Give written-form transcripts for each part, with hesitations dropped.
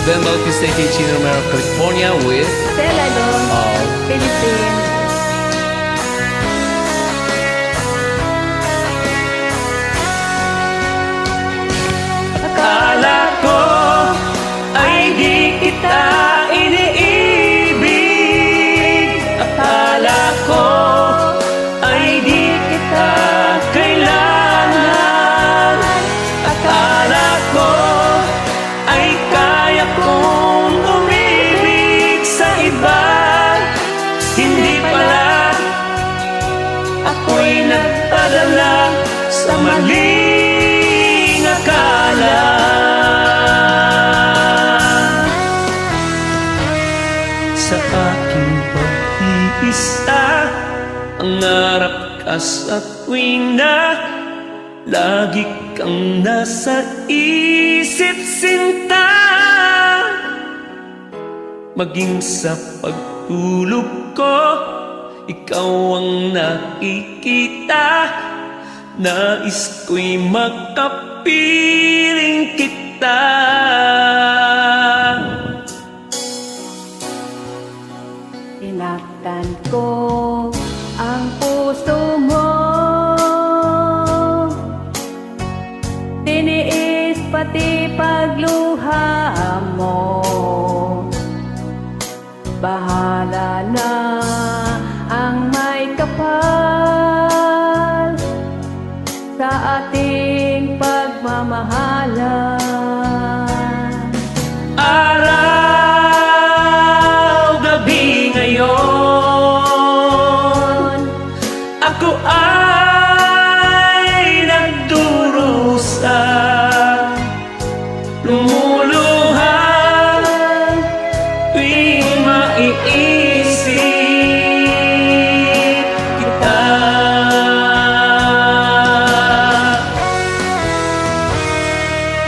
Ben Bautista y Chino Romero, California with Stella Don, Philippines. Akala ko ay di kita iniibig. Akala ko ay di kita kailangan. Akala ko ay kaya kong umibig sa iba. Hindi pala, ako'y nagpadala sa maling akala. Sa aking pag-iisa, ang narap ka sa tuwing na lagi kang nasa isip, sinta. Maging sa pagtulog ko, ikaw ang nakikita. Nais ko'y makapiling kita. Sinaktan ko ang puso mo, tiniis pati pagluha mo. Bahala na ang may kapal sa ating pagmamahalan. Araw, gabi ngayon, ako ay nagdurusa, lumuluha tuwing maiisip kita.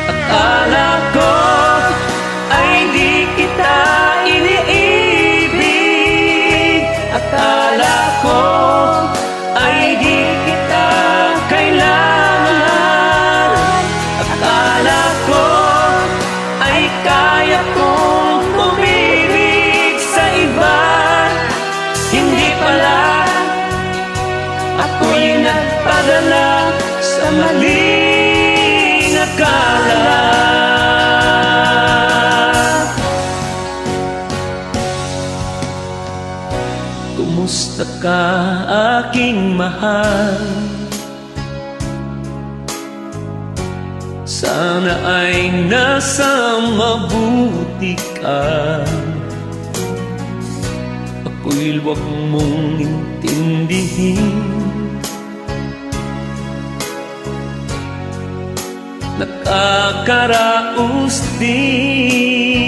Akala ko ay di kita iniibig. Akala ko ay di kita kailangan. Akala ko ay kaya kong umibig sa iba. Hindi pala, ako'y nagpadala sa maling akala. Kumusta ka, aking mahal? Sana ay nasa mabuti ka. Ako'y huwag mong intindihin. Nakakaraos din.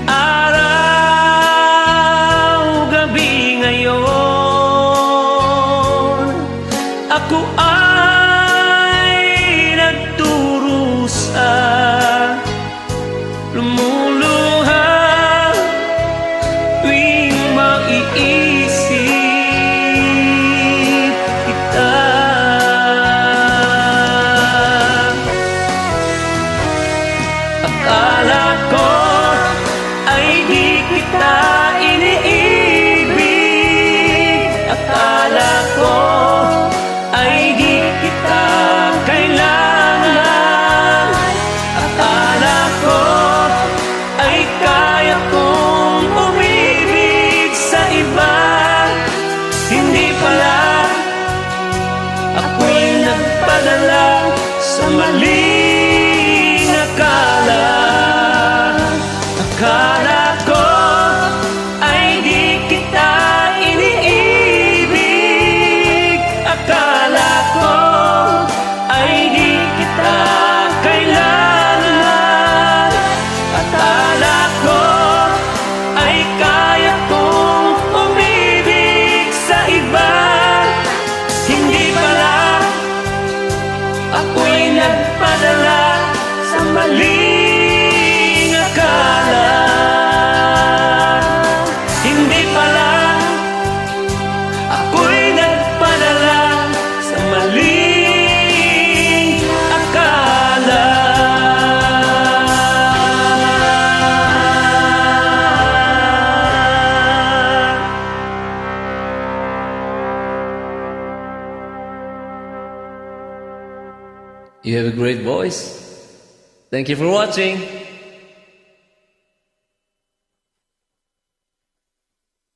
Araw, gabi ngayon, ako ay nagdurusa, lumuluha tuwing maiisip kita. Akala ko ay di kita iniibig. Akala ko ay di kita kailangan. Akala ko ay kaya kong umibig sa iba. Hindi pala, ako'y nagpadala sa maling akala. Akala ko ay di kita iniibig. Akala ko ay di kita kailangan. Akala ko ay kaya kong umibig sa iba. Hindi pala, ako'y nagpadala sa maling akala. Hindi pala, ako'y nagpadala sa maling akala. You have a great voice. Thank you for watching.